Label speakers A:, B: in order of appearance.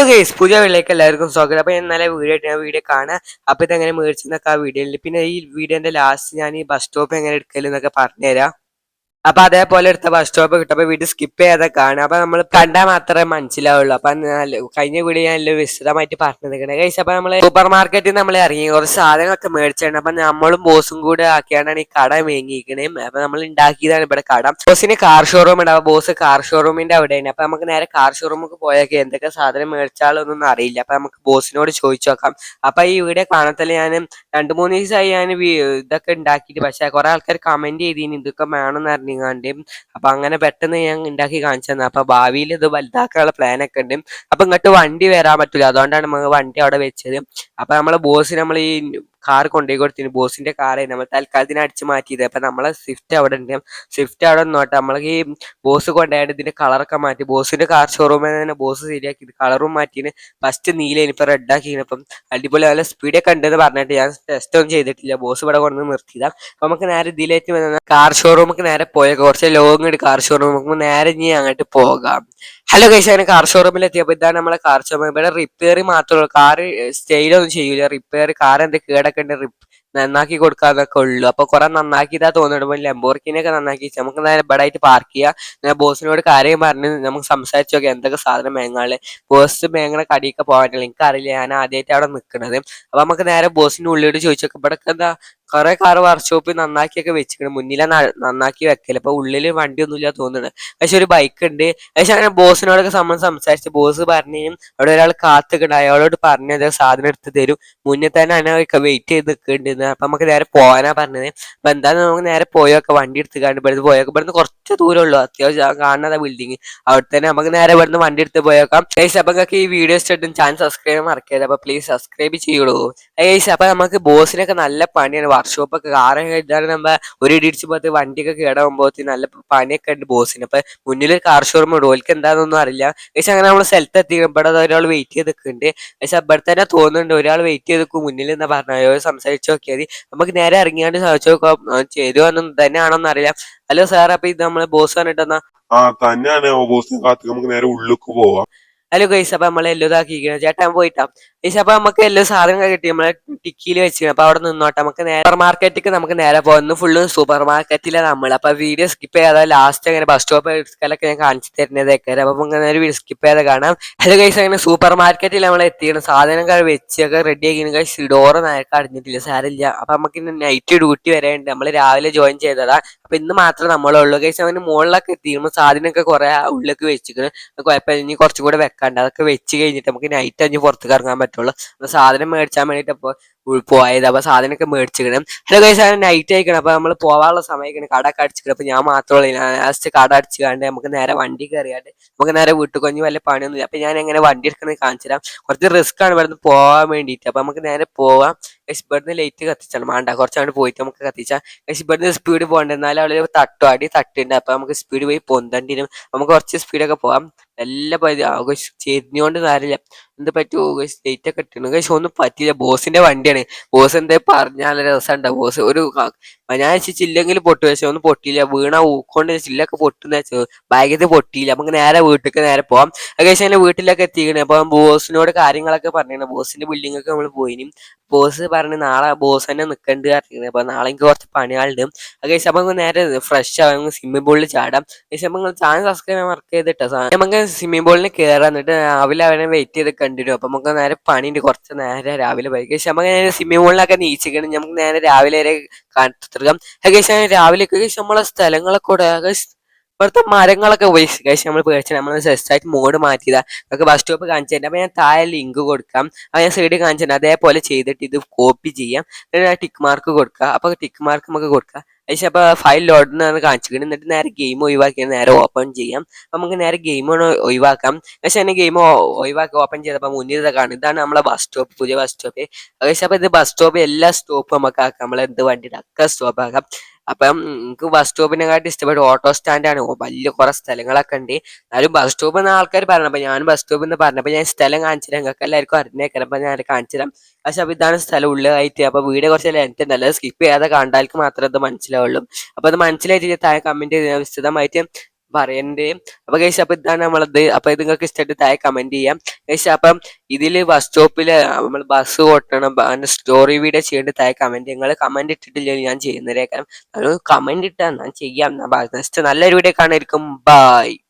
A: Hello guys, പുതിയ വീഡിയോയിലേക്ക് എല്ലാവർക്കും സ്വാഗതം. അപ്പോൾ ഇന്നലെ വീഡിയോ കാണാം. അപ്പോൾ ഇതെങ്ങനെ മേടിച്ചെന്നൊക്കെ ആ വീഡിയോയിൽ, പിന്നെ ഈ വീഡിയോന്റെ ലാസ്റ്റ് ഞാൻ ഈ ബസ് സ്റ്റോപ്പ് എങ്ങനെ എടുക്കലെന്നൊക്കെ പറഞ്ഞുതരാം. അപ്പൊ അതേപോലെ എടുത്ത ബസ് സ്റ്റോപ്പ് കിട്ടുമ്പോൾ വീഡിയോ സ്കിപ്പ് ചെയ്യാതെ കാണുക. അപ്പൊ നമ്മൾ കണ്ടാൽ മാത്രമേ മനസ്സിലാവുള്ളൂ. അപ്പൊ കഴിഞ്ഞ വീഡിയോ ഞാൻ വിശദമായിട്ട് പറഞ്ഞു നിൽക്കണേ ഗൈസ്. അപ്പൊ നമ്മള് സൂപ്പർ മാർക്കറ്റിൽ നമ്മൾ ഇറങ്ങി കുറച്ച് സാധനങ്ങളൊക്കെ മേടിച്ചാണ്. അപ്പൊ നമ്മളും ബോസും കൂടെ ആക്കിയാണ് ഈ കട വേങ്ങിക്കണേ. അപ്പൊ നമ്മൾ ഉണ്ടാക്കിയതാണ് ഇവിടെ കട. ബോസിന് കാർ ഷോറൂം ഉണ്ട്. അപ്പൊ ബോസ് കാർ ഷോറൂമിന്റെ അവിടെയാണ്. അപ്പൊ നമുക്ക് നേരെ കാർ ഷോറൂമിൽ പോയൊക്കെ എന്തൊക്കെ സാധനം മേടിച്ചാലൊന്നും അറിയില്ല. അപ്പൊ നമുക്ക് ബോസിനോട് ചോദിച്ചു നോക്കാം. അപ്പൊ ഈ വീഡിയോ കാണത്തല്ലേ ഞാൻ 2-3 ദിവസമായി ഞാൻ ഇതൊക്കെ ഉണ്ടാക്കിയിട്ട്, പക്ഷെ കുറെ ആൾക്കാർ കമന്റ് ചെയ്തിന് ഇതൊക്കെ വേണമെന്ന് അറിഞ്ഞാണ്ട്. അപ്പൊ അങ്ങനെ പെട്ടെന്ന് ഞാൻ ഉണ്ടാക്കി കാണിച്ചു തന്നെ. അപ്പൊ ഭാവിയിൽ ഇത് വലുതാക്കാനുള്ള പ്ലാൻ ഒക്കെ ഉണ്ട്. അപ്പൊ ഇങ്ങോട്ട് വണ്ടി വരാൻ പറ്റില്ല, അതുകൊണ്ടാണ് നമ്മൾ വണ്ടി അവിടെ വെച്ചത്. അപ്പൊ നമ്മളെ ബോസ് നമ്മൾ ഈ കാർ കൊണ്ടുപോയി കൊടുത്തിന്. ബോസിന്റെ കാറ് നമ്മൾ തൽക്കാലത്തിന് അടിച്ചു മാറ്റിയത്. അപ്പൊ നമ്മളെ സ്വിഫ്റ്റ് അവിടെ ഉണ്ട്. സ്വിഫ്റ്റ് അവിടെ നിന്നോട്ടെ. നമ്മൾക്ക് ഈ ബോസ് കൊണ്ടുപോയിട്ട് ഇതിന്റെ കളറൊക്കെ മാറ്റി, ബോസിന്റെ കാർ ഷോറൂമിൽ തന്നെ ബോസ് ശരിയാക്കി കളറും മാറ്റിന്. ഫസ്റ്റ് നീലേന് ഇപ്പൊ റെഡ് ആക്കിന്. ഇപ്പം അടിപൊളി നല്ല സ്പീഡൊക്കെ ഉണ്ടെന്ന് പറഞ്ഞിട്ട് ഞാൻ ടെസ്റ്റ് ഒന്നും ചെയ്തിട്ടില്ല. ബോസ് ഇവിടെ കൊണ്ടു നിർത്തിയതാ. അപ്പൊ നമുക്ക് നേരെ ഇതിലേക്ക് വന്ന കാർ ഷോറൂമിക്ക് നേരെ പോയേക്കാം. കുറച്ച് ലോങ് ഉണ്ട് കാർ ഷോറൂം. നമുക്ക് നേരെ ഇനി അങ്ങോട്ട് പോകാം. ഹലോ ഗൈസ്, അങ്ങനെ കാർ ഷോറൂമിൽ എത്തിയപ്പോൾ ഇതാണ് നമ്മളെ കാർ ഷോറൂം. ഇവിടെ റിപ്പയർ മാത്രമേ ഉള്ളൂ, കാർ സ്റ്റൈലൊന്നും ചെയ്യൂല. റിപ്പയർ കാർ എന്ത് കേടൊക്കെ ഉണ്ട് നന്നാക്കി കൊടുക്കാന്നൊക്കെ ഉള്ളു. അപ്പൊ കുറെ നന്നാക്കിയതാ തോന്നിടുമ്പോൾ ലംബോർഗിനിയൊക്കെ നന്നാക്കി നമുക്ക് നേരെ ഇവിടെ ആയിട്ട് പാർക്ക് ചെയ്യാം. ഞാൻ ബോസിനോട് കാര്യം പറഞ്ഞ് നമുക്ക് സംസാരിച്ചു നോക്കാം എന്തൊക്കെ സാധനം മേങ്ങാള്. ബോസ് മേങ്ങണ കടിയൊക്കെ പോകാനില്ല, എനിക്കറിയില്ല, ഞാൻ ആദ്യമായിട്ട് അവിടെ നിൽക്കുന്നത്. അപ്പൊ നമുക്ക് നേരെ ബോസിന്റെ ഉള്ളിലോട്ട് ചോദിച്ചു നോക്കാം. ഇവിടെ എന്താ കുറെ കാർ വർക്ക്ഷോപ്പിൽ നന്നാക്കിയൊക്കെ വെച്ചിരിക്കണം, മുന്നിലെ നന്നാക്കി വെക്കല്. അപ്പൊ ഉള്ളില് വണ്ടിയൊന്നുമില്ല തോന്നുന്നത്. പക്ഷെ ഒരു ബൈക്ക് ഉണ്ട്. പക്ഷെ അങ്ങനെ ബോസിനോടൊക്കെ സംസാരിച്ച് ബോസ് പറഞ്ഞു അവിടെ ഒരാൾ കാത്തുക്കണ്ട, അയാളോട് പറഞ്ഞത് സാധനം എടുത്ത് തരും, മുന്നിൽ തന്നെ അതിനൊക്കെ വെയിറ്റ് ചെയ്ത് നിൽക്കുന്നുണ്ട്. അപ്പൊ നമുക്ക് നേരെ പോകാനാ പറഞ്ഞത്. അപ്പൊ എന്തായാലും നമുക്ക് നേരെ പോയൊക്കെ വണ്ടി എടുത്ത് കണ്ട് ഇവിടുന്ന് പോയൊക്കെ. ഇവിടുന്ന് കുറച്ച് ദൂരമുള്ളൂ, അത്യാവശ്യം കാണുന്ന ബിൽഡിങ്. അവിടെ തന്നെ നമുക്ക് നേരെ ഇവിടുന്ന് വണ്ടി എടുത്ത് പോയേക്കാം. ഗൈസ്, അപ്പൊ നിങ്ങൾക്ക് ഈ വീഡിയോ ഇഷ്ടമായിട്ടും ചാനൽ സബ്സ്ക്രൈബ് മറക്കരുത്. അപ്പൊ പ്ലീസ് സബ്സ്ക്രൈബ് ചെയ്യുള്ളൂ ഗൈസ്. അപ്പൊ നമുക്ക് ബോസിനൊക്കെ നല്ല പണിയാണ്. വർക്ക്ഷോപ്പൊക്കെ കാറൊക്കെ ഇതാണ് നമ്മൾ ഒരു ഇടിച്ചു പോകത്ത് വണ്ടിയൊക്കെ കേടാകുമ്പോഴത്തേന് നല്ല പണിയൊക്കെ ഉണ്ട് ബോസിന്. അപ്പൊ മുന്നിൽ കാർ ഷോറൂം റോൽക്ക് എന്താണെന്നൊന്നും അറിയില്ല. പക്ഷെ അങ്ങനെ നമ്മൾ സ്ഥലത്ത് എത്തി. ഇവിടെ ഒരാൾ വെയിറ്റ് ചെയ്ത് നിൽക്കുന്നുണ്ട്. പക്ഷെ ഇവിടെ തന്നെ തോന്നുന്നുണ്ട് ഒരാൾ വെയിറ്റ് ചെയ്ത് നിൽക്കും മുന്നിൽ എന്ന് പറഞ്ഞു. സംസാരിച്ച് നോക്കിയാൽ നമുക്ക് നേരെ ഇറങ്ങിയാണ്ട് ചോദിച്ചു നോക്കാം ചെയ്തു തന്നെയാണോന്ന് അറിയാം. ഹലോ സാർ, അപ്പൊ ഇത് നമ്മള് ബോസ് പറഞ്ഞിട്ടെന്നാ
B: തന്നെയാണ് ബോസിനെ കാത്ത് നമുക്ക് നേരെ ഉള്ളിലേക്ക് പോവാം.
A: Hello guys. അപ്പൊ നമ്മളെ എല്ലാം ഇതാക്കിയിരിക്കണം, ചേട്ടാ പോയിട്ടാ ഗൈസ്. അപ്പൊ നമുക്ക് എല്ലാ സാധനങ്ങൾ കിട്ടി, നമ്മളെ ടിക്കിയിൽ വെച്ചിരിക്കണം. അപ്പൊ അവിടെ നിന്നോട്ടെ. നമുക്ക് നേരെ സൂപ്പർ മാർക്കറ്റിക്ക് നമുക്ക് നേരെ പോകുന്നു. ഫുള്ള് സൂപ്പർ മാർക്കറ്റിലെ നമ്മൾ. അപ്പൊ വീഡിയോ സ്കിപ്പ് ചെയ്യാതെ ലാസ്റ്റ് അങ്ങനെ ബസ് സ്റ്റോപ്പ് എടുക്കലൊക്കെ ഞാൻ കാണിച്ചു തരുന്നതൊക്കെ. അപ്പൊ അങ്ങനെ വീഡിയോ സ്കിപ്പ് ചെയ്യാതെ കാണാം. ഹലോ ഗൈസ്, അങ്ങനെ സൂപ്പർ മാർക്കറ്റിൽ നമ്മൾ എത്തിക്കണം. സാധനങ്ങൾ വെച്ചൊക്കെ റെഡി ആക്കി. ഗൈസ് ഡോറ് നേരത്തെ അടഞ്ഞിട്ടില്ല, സാരില്ല. അപ്പൊ നമുക്ക് ഇന്ന് നൈറ്റ് ഡ്യൂട്ടി വരെയുണ്ട്. നമ്മൾ രാവിലെ ജോയിൻ ചെയ്തതാ. അപ്പൊ ഇന്ന് മാത്രമേ നമ്മളുള്ളൂ ഗൈസ്. അവന് മുകളിലൊക്കെ എത്തിക്കുമ്പോൾ സാധനമൊക്കെ കുറെ ഉള്ളിലേക്ക് വെച്ചിരിക്കണം. കുഴപ്പമില്ല, ഇനി കുറച്ചും കൂടെ വെക്കാണ്ട്. അതൊക്കെ വെച്ച് കഴിഞ്ഞിട്ട് നമുക്ക് നൈറ്റ് അഞ്ഞ് പുറത്തേക്ക് ഇറങ്ങാൻ പറ്റുള്ളൂ. സാധനം മേടിച്ചാൻ വേണ്ടിയിട്ട് അപ്പോൾ പോയത്. അപ്പൊ സാധനമൊക്കെ മേടിച്ചിക്കണം. ഹലോ ഗൈസ്, നൈറ്റ് ആയിക്കണം. അപ്പൊ നമ്മൾ പോകാനുള്ള സമയമാണ്. കട ഒക്കെ അടിച്ചിക്കണം. അപ്പൊ ഞാൻ മാത്രമേ ലാസ്റ്റ് കട അടിച്ച് കാണ്ട് നമുക്ക് നേരെ വണ്ടി കയറിയാണ്ട് നമുക്ക് നേരെ വീട്ടിൽ കൊഞ്ഞ് വല്ല പണിയൊന്നുമില്ല. അപ്പൊ ഞാൻ എങ്ങനെ വണ്ടി എടുക്കുന്നത് കാണിച്ചു തരാം. കുറച്ച് റിസ്ക് ആണ് ഇവിടുന്ന് പോകാൻ വേണ്ടിയിട്ട്. അപ്പൊ നമുക്ക് നേരെ പോവാം. ഇവിടുന്ന് ലൈറ്റ് കത്തിച്ചാണ് വേണ്ട, കുറച്ചങ്ങോട്ട് പോയിട്ട് നമുക്ക് കത്തിച്ചാൽ. ഇവിടുന്ന് സ്പീഡ് പോകണ്ട, എന്നാലും അവിടെ തട്ടുണ്ട്. അപ്പൊ നമുക്ക് സ്പീഡ് പോയി പൊന്തണ്ടി വരും. നമുക്ക് കുറച്ച് സ്പീഡൊക്കെ പോവാം. എല്ലാം ചെരിഞ്ഞോണ്ട് കാര്യമില്ല. എന്ത് പറ്റുമോ ലേറ്റ് ഒക്കെ ഇട്ടിരുന്നു. ഒന്നും പറ്റില്ല, ബോസിന്റെ വണ്ടിയാണ്. ബോസ് എന്താ പറഞ്ഞാൽ നല്ല രസമുണ്ടാവും. ബോസ് ഒരു ഞാൻ ചില്ലെങ്കിലും പൊട്ടു, പക്ഷെ ഒന്നും പൊട്ടിയില്ല. വീണ ഊക്കൊണ്ട് ചില്ലൊക്കെ പൊട്ടുന്ന വെച്ചു, ബാഗിൽ പൊട്ടിയില്ല. നമുക്ക് നേരെ വീട്ടിലേക്ക് നേരെ പോവാം. അത്യാവശ്യം തന്നെ വീട്ടിലൊക്കെ എത്തിക്കണേ. അപ്പൊ ബോസിനോട് കാര്യങ്ങളൊക്കെ പറഞ്ഞു. ബോസിന്റെ ബിൽഡിംഗ് ഒക്കെ നമ്മൾ പോയിനും. ബോസ് പറഞ്ഞ് നാളെ ബോസ് തന്നെ നിൽക്കണ്ട് അറിയുന്നത്. അപ്പൊ നാളെ എനിക്ക് കുറച്ച് പണികളുണ്ട്. അത്യാവശ്യം അപ്പൊ നേരെ ഫ്രഷ് ആവാം, സ്വിമ്മിംഗ് പൂളിൽ ചാടാം. അപ്പൊ ചാനൽ സബ്സ്ക്രൈബ് വർക്ക് ചെയ്തിട്ടോ. നമുക്ക് സ്വിമ്മിംഗ് പൂളിൽ കയറാൻ, എന്നിട്ട് രാവിലെ അവനെ വെയിറ്റ് ചെയ്ത് കണ്ടിരും. അപ്പൊ നമുക്ക് നേരെ പണിയുണ്ട് കുറച്ച് നേരെ രാവിലെ പോയി. പക്ഷെ നമുക്ക് നേരെ സ്വിമ്മിംഗ് പൂളിലൊക്കെ നീച്ചിക്കണം. നമുക്ക് നേരെ രാവിലെ വരെ കാണിക്കാം. ഏകദേശം രാവിലെ നമ്മളെ സ്ഥലങ്ങളൊക്കെ കൂടെ ഇവിടുത്തെ മരങ്ങളൊക്കെ പോയി. ഏകദേശം നമ്മൾ പേടിച്ചാൽ നമ്മൾ ജസ്റ്റ് മോഡ് മാറ്റിയതാ. നമുക്ക് ബസ് സ്റ്റോപ്പ് കാണിച്ചു തരാം. അപ്പൊ ഞാൻ താഴെ ലിങ്ക് കൊടുക്കാം. അത് ഞാൻ സൈഡിൽ കാണിച്ചു തരാം. അതേപോലെ ചെയ്തിട്ട് ഇത് കോപ്പി ചെയ്യാം. ടിക്ക് മാർക്ക് കൊടുക്കുക. അപ്പൊ ടിക്ക് മാർക്ക് നമുക്ക് കൊടുക്കാം. പക്ഷെ അപ്പൊ ഫയൽ ലോഡിനാണ് കാണിച്ചിരിക്കുന്നത്. എന്നിട്ട് നേരെ ഗെയിം ഒഴിവാക്കി നേരെ ഓപ്പൺ ചെയ്യാം. അപ്പൊ നമുക്ക് നേരെ ഗെയിം ഒഴിവാക്കാം. പക്ഷെ എന്നെ ഗെയിം ഒഴിവാക്കി ഓപ്പൺ ചെയ്തപ്പോൾ മുന്നിൽ കാണും. ഇതാണ് നമ്മളെ ബസ് സ്റ്റോപ്പ്, പുതിയ ബസ് സ്റ്റോപ്പ്. പക്ഷെ അപ്പൊ ഇത് ബസ് സ്റ്റോപ്പ് എല്ലാ സ്റ്റോപ്പും നമുക്ക് ആക്കാം. നമ്മളെ എന്ത് വണ്ടിയുടെ ഒക്കെ സ്റ്റോപ്പ് ആക്കാം. അപ്പം എനിക്ക് ബസ് സ്റ്റോപ്പിനെക്കാട്ടി ഇഷ്ടപ്പെട്ടു ഓട്ടോ സ്റ്റാൻഡാണ്. വലിയ കുറെ സ്ഥലങ്ങളൊക്കെ ഉണ്ട്. എന്നാലും ബസ് സ്റ്റോപ്പ് എന്ന ആൾക്കാർ പറഞ്ഞു. അപ്പൊ ഞാൻ ബസ് സ്റ്റോപ്പ് എന്ന് പറഞ്ഞപ്പോൾ ഞാൻ സ്ഥലം കാണിച്ചു തരാം. നിങ്ങൾക്ക് എല്ലാവർക്കും അറിഞ്ഞേക്കാം. അപ്പൊ ഞാൻ കാണിച്ചു തരാം. പക്ഷെ അപ്പൊ ഇതാണ് സ്ഥലം ഉള്ളതായിട്ട്. അപ്പൊ വീഡിയോ കുറച്ച് ലെങ്ത് ഉണ്ട്, അല്ലാതെ സ്കിപ്പ് ചെയ്യാതെ കണ്ടാൽക്ക് മാത്രമേ അത് മനസ്സിലാവുള്ളൂ. അപ്പൊ അത് മനസ്സിലായിട്ട് താഴെ കമന്റ് ചെയ്ത് വിശദമായിട്ട് പറയണ്ട്. അപ്പൊ ഗൈസ് അപ്പൊ ഇതാണ് നമ്മളത്. അപ്പൊ ഇത് നിങ്ങൾക്ക് ഇഷ്ടമായിട്ട് താഴെ കമന്റ് ചെയ്യാം ഗൈസ്. അപ്പം ഇതില് ബസ് സ്റ്റോപ്പില് നമ്മൾ ബസ് ഓട്ടണം സ്റ്റോറി വീഡിയോ ചെയ്യേണ്ട താഴെ കമന്റ്. നിങ്ങൾ കമന്റ് ഇട്ടിട്ടില്ലെങ്കിൽ ഞാൻ ചെയ്യുന്നതിനേക്കാം കമന്റ് ഇട്ടാ ഞാൻ ചെയ്യാം. നെക്സ്റ്റ് നല്ലൊരു വീഡിയോ കാണായിരിക്കും. ബൈ.